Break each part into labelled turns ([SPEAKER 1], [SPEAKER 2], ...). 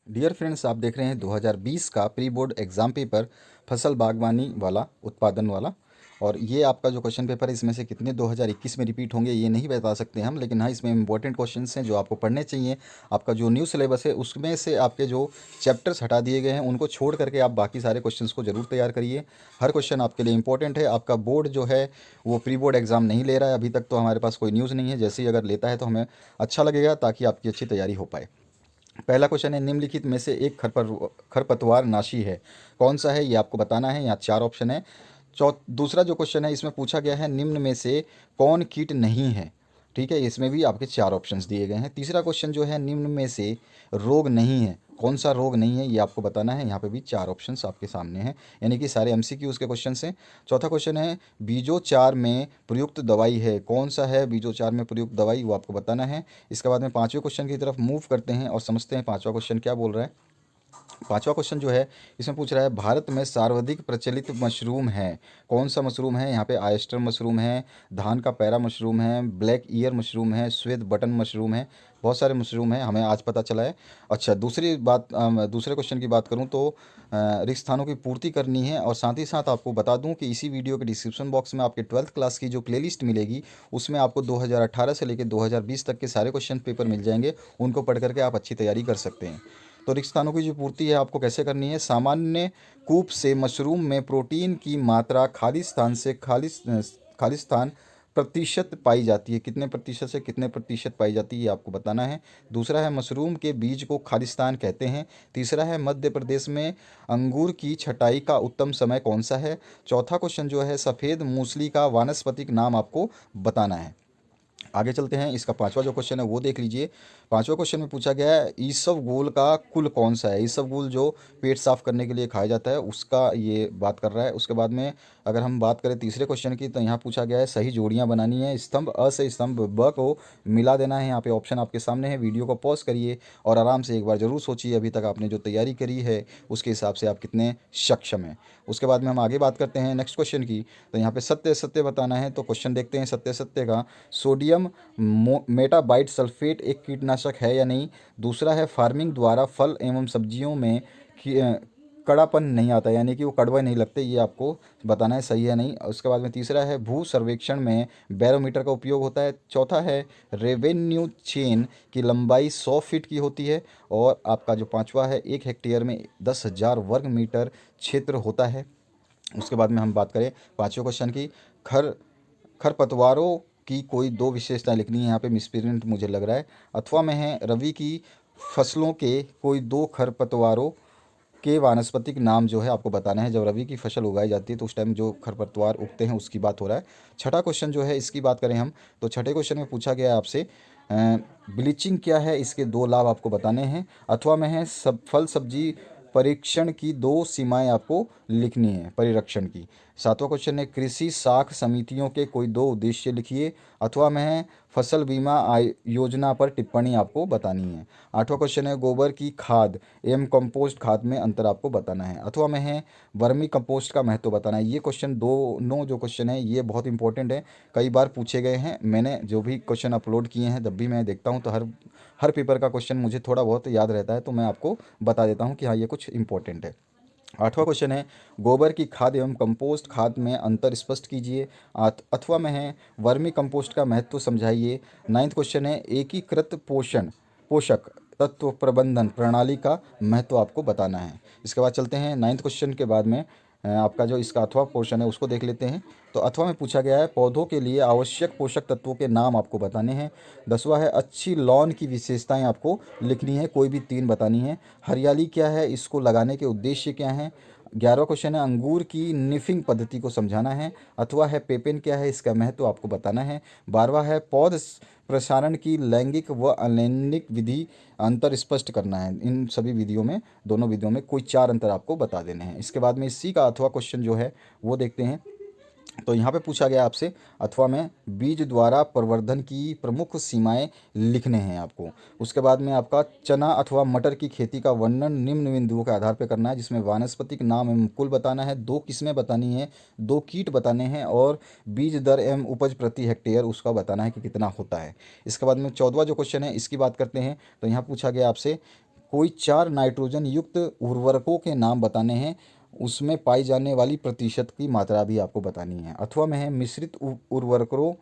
[SPEAKER 1] Dear friends, आप देख रहे हैं 2020 का प्री बोर्ड एग्ज़ाम पेपर फसल बागवानी वाला उत्पादन वाला। और ये आपका जो क्वेश्चन पेपर है इसमें से कितने 2021 में रिपीट होंगे ये नहीं बता सकते हम, लेकिन हाँ इसमें इंपॉर्टेंट क्वेश्चंस हैं जो आपको पढ़ने चाहिए। आपका जो न्यू सिलेबस है उसमें से आपके जो चैप्टर्स हटा दिए गए हैं उनको छोड़ करके आप बाकी सारे क्वेश्चंस को ज़रूर तैयार करिए। हर क्वेश्चन आपके लिए इंपॉर्टेंट है। आपका बोर्ड जो है वो प्री बोर्ड एग्ज़ाम नहीं ले रहा है अभी तक, तो हमारे पास कोई न्यूज़ नहीं है। जैसे ही अगर लेता है तो हमें अच्छा लगेगा ताकि आपकी अच्छी तैयारी हो पाए। पहला क्वेश्चन है, निम्नलिखित में से एक खरपतवार नाशी है, कौन सा है, ये आपको बताना है। यहाँ चार ऑप्शन है। दूसरा जो क्वेश्चन है इसमें पूछा गया है, निम्न में से कौन कीट नहीं है। ठीक है, इसमें भी आपके चार ऑप्शंस दिए गए हैं। तीसरा क्वेश्चन जो है, निम्न में से रोग नहीं है, कौन सा रोग नहीं है, ये आपको बताना है। यहाँ पे भी चार ऑप्शंस आपके सामने हैं, यानी कि सारे एमसीक्यूज के क्वेश्चंस हैं। चौथा क्वेश्चन है, बीजोचार में प्रयुक्त दवाई है, कौन सा है बीजोचार में प्रयुक्त दवाई, वो आपको बताना है। इसके बाद में पांचवें क्वेश्चन की तरफ मूव करते हैं और समझते हैं पांचवा क्वेश्चन क्या बोल रहा है। पांचवा क्वेश्चन जो है इसमें पूछ रहा है, भारत में सर्वाधिक प्रचलित मशरूम है, कौन सा मशरूम है। यहाँ पे आयस्टर मशरूम है, धान का पैरा मशरूम है, ब्लैक ईयर मशरूम है, श्वेत बटन मशरूम है। बहुत सारे मशरूम हैं, हमें आज पता चला है। अच्छा, दूसरी बात, दूसरे क्वेश्चन की बात करूँ तो रिक्त स्थानों की पूर्ति करनी है। और साथ ही साथ आपको बता दूं कि इसी वीडियो के डिस्क्रिप्शन बॉक्स में आपके 12th क्लास की जो प्लेलिस्ट मिलेगी उसमें आपको 2018 से लेकर 2020 तक के सारे क्वेश्चन पेपर मिल जाएंगे। उनको पढ़ करके आप अच्छी तैयारी कर सकते हैं। तो रिक्त स्थानों की जो पूर्ति है आपको कैसे करनी है, सामान्य कूप से मशरूम में प्रोटीन की मात्रा खाली स्थान प्रतिशत पाई जाती है, कितने प्रतिशत से कितने प्रतिशत पाई जाती है ये आपको बताना है। दूसरा है, मशरूम के बीज को खालिस्तान कहते हैं। तीसरा है, मध्य प्रदेश में अंगूर की छटाई का उत्तम समय कौन सा है। चौथा क्वेश्चन जो है, सफ़ेद मूसली का वानस्पतिक नाम आपको बताना है। आगे चलते हैं, इसका पांचवा जो क्वेश्चन है वो देख लीजिए। पांचवा क्वेश्चन में पूछा गया है, ईसबगोल का कुल कौन सा है। ईसबगोल जो पेट साफ करने के लिए खाया जाता है उसका ये बात कर रहा है। उसके बाद में अगर हम बात करें तीसरे क्वेश्चन की तो यहाँ पूछा गया है, सही जोड़ियाँ बनानी है, स्तंभ अ से स्तंभ ब को मिला देना है। यहाँ पे ऑप्शन आपके सामने है, वीडियो को पॉज करिए और आराम से एक बार ज़रूर सोचिए अभी तक आपने जो तैयारी करी है उसके हिसाब से आप कितने सक्षम हैं। उसके बाद में हम आगे बात करते हैं नेक्स्ट क्वेश्चन की। तो यहाँ पे सत्य सत्य बताना है, तो क्वेश्चन देखते हैं सत्य सत्य का। सोडियम मेटाबाइट सल्फेट एक कीटनाशक है या नहीं। दूसरा है, फार्मिंग द्वारा फल एवं सब्जियों में कड़ापन नहीं आता, यानी कि वो कड़वे नहीं लगते, ये आपको बताना है सही है नहीं। उसके बाद में तीसरा है, भू सर्वेक्षण में बैरोमीटर का उपयोग होता है। चौथा है, रेवेन्यू चेन की लंबाई 100 फीट की होती है। और आपका जो पांचवा है, 1 हेक्टेयर में 10,000 वर्ग मीटर क्षेत्र होता है। उसके बाद में हम बात करें पांचवें क्वेश्चन की, खर खरपतवारों की कोई दो विशेषताएं लिखनी है। यहाँ पे मिसप्रिंट मुझे लग रहा है। अथवा में है, रवि की फसलों के कोई दो खरपतवारों के वानस्पतिक नाम जो है आपको बताना है। जब रवि की फसल उगाई जाती है तो उस टाइम जो खरपतवार उगते हैं उसकी बात हो रहा है। छठा क्वेश्चन जो है इसकी बात करें हम तो छठे क्वेश्चन में पूछा गया है आपसे, ब्लीचिंग क्या है, इसके दो लाभ आपको बताने हैं। अथवा में है, सब फल सब्जी परीक्षण की दो सीमाएं आपको लिखनी है परिरक्षण की। सातवां क्वेश्चन है, कृषि साख समितियों के कोई दो उद्देश्य लिखिए। अथवा में है, फसल बीमा योजना पर टिप्पणी आपको बतानी है। आठवां क्वेश्चन है, गोबर की खाद एवं कंपोस्ट खाद में अंतर आपको बताना है। अथवा में है, वर्मी कंपोस्ट का महत्व बताना है। ये क्वेश्चन दोनों जो क्वेश्चन है ये बहुत इंपॉर्टेंट है, कई बार पूछे गए हैं। मैंने जो भी क्वेश्चन अपलोड किए हैं जब भी मैं देखता हूँ तो हर हर पेपर का क्वेश्चन मुझे थोड़ा बहुत याद रहता है, तो मैं आपको बता देता हूँ कि हाँ ये कुछ इंपॉर्टेंट है। आठवां क्वेश्चन है, गोबर की खाद एवं कंपोस्ट खाद में अंतर स्पष्ट कीजिए। अथवा में है, वर्मी कंपोस्ट का महत्व समझाइए। नाइन्थ क्वेश्चन है, एकीकृत पोषक तत्व प्रबंधन प्रणाली का महत्व आपको बताना है। इसके बाद चलते हैं नाइन्थ क्वेश्चन के बाद में आपका जो इसका अथवा पोर्शन है उसको देख लेते हैं। तो अथवा में पूछा गया है, पौधों के लिए आवश्यक पोषक तत्वों के नाम आपको बताने हैं। दसवा है, अच्छी लॉन की विशेषताएं आपको लिखनी है, कोई भी तीन बतानी है। हरियाली क्या है, इसको लगाने के उद्देश्य क्या हैं। 11वां क्वेश्चन है, अंगूर की निफिंग पद्धति को समझाना है। अथवा है, पेपेन क्या है, इसका महत्व आपको बताना है। 12वां है, पौध प्रसारण की लैंगिक व अलैंगिक विधि अंतर स्पष्ट करना है। इन सभी विधियों में, दोनों विधियों में कोई चार अंतर आपको बता देने हैं। इसके बाद में इसी का अथवा क्वेश्चन जो है वो देखते हैं। तो यहाँ पे पूछा गया आपसे, अथवा में बीज द्वारा प्रवर्धन की प्रमुख सीमाएं लिखने हैं आपको। उसके बाद में आपका चना अथवा मटर की खेती का वर्णन निम्न बिंदुओं के आधार पर करना है, जिसमें वानस्पतिक नाम एवं कुल बताना है, दो किस्में बतानी है, दो कीट बताने हैं और बीज दर एवं उपज प्रति हेक्टेयर उसका बताना है कि कितना होता है। इसके बाद में 14वां जो क्वेश्चन है इसकी बात करते हैं। तो यहाँ पूछा गया आपसे, कोई 4 नाइट्रोजन युक्त उर्वरकों के नाम बताने हैं, उसमें पाई जाने वाली प्रतिशत की मात्रा भी आपको बतानी है। अथवा में है मिश्रित उर्वरकों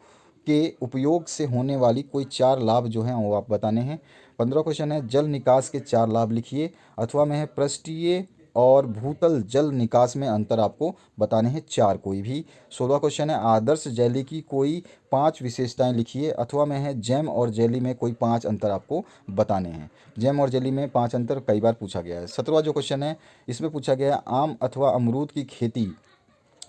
[SPEAKER 1] के उपयोग से होने वाली कोई 4 लाभ जो हैं वो आप बताने हैं। 15 क्वेश्चन है जल निकास के 4 लाभ लिखिए। अथवा में है पृष्ठीय और भूतल जल निकास में अंतर आपको बताने हैं 4 कोई भी। 16 क्वेश्चन है आदर्श जेली की कोई 5 विशेषताएं लिखिए। अथवा में है जैम और जेली में कोई 5 अंतर आपको बताने हैं। जैम और जेली में 5 अंतर कई बार पूछा गया है। 17वां जो क्वेश्चन है इसमें पूछा गया है आम अथवा अमरूद की खेती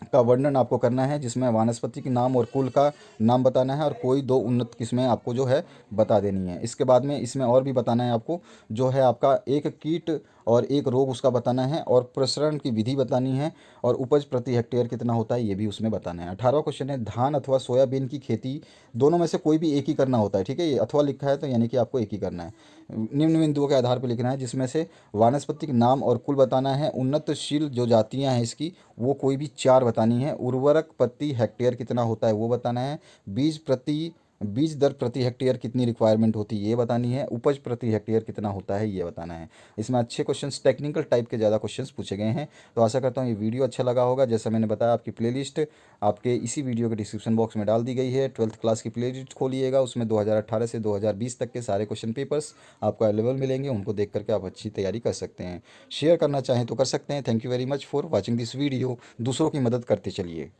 [SPEAKER 1] का वर्णन आपको करना है, जिसमें वानस्पति के नाम और कुल का नाम बताना है और कोई 2 उन्नत किस्में आपको जो है बता देनी है। इसके बाद में इसमें और भी बताना है आपको, जो है आपका एक कीट और एक रोग उसका बताना है और प्रसरण की विधि बतानी है और उपज प्रति हेक्टेयर कितना होता है ये भी उसमें बताना है। 18वां क्वेश्चन है धान अथवा सोयाबीन की खेती दोनों में से कोई भी एक ही करना होता है, ठीक है। ये अथवा लिखा है तो यानी कि आपको एक ही करना है। निम्न बिंदुओं के आधार पर लिखना है, जिसमें से वानस्पतिक नाम और कुल बताना है। उन्नतशील जो जातियां हैं इसकी वो कोई भी 4 बतानी है। उर्वरक प्रति हेक्टेयर कितना होता है वो बताना है। बीज दर प्रति हेक्टेयर कितनी रिक्वायरमेंट होती है ये बतानी है। उपज प्रति हेक्टेयर कितना होता है ये बताना है। इसमें अच्छे क्वेश्चंस टेक्निकल टाइप के ज़्यादा क्वेश्चंस पूछे गए हैं। तो आशा करता हूँ ये वीडियो अच्छा लगा होगा। जैसा मैंने बताया आपकी प्लेलिस्ट आपके इसी वीडियो के डिस्क्रिप्शन बॉक्स में डाल दी गई है। 12th क्लास की प्लेलिस्ट खोलिएगा, उसमें 2018 से 2020 तक के सारे क्वेश्चन पेपर्स आपको अवेलेबल मिलेंगे। उनको देख करके आप अच्छी तैयारी कर सकते हैं। शेयर करना चाहें तो कर सकते हैं। Thank you very much for watching this video. दूसरों की मदद करते चलिए।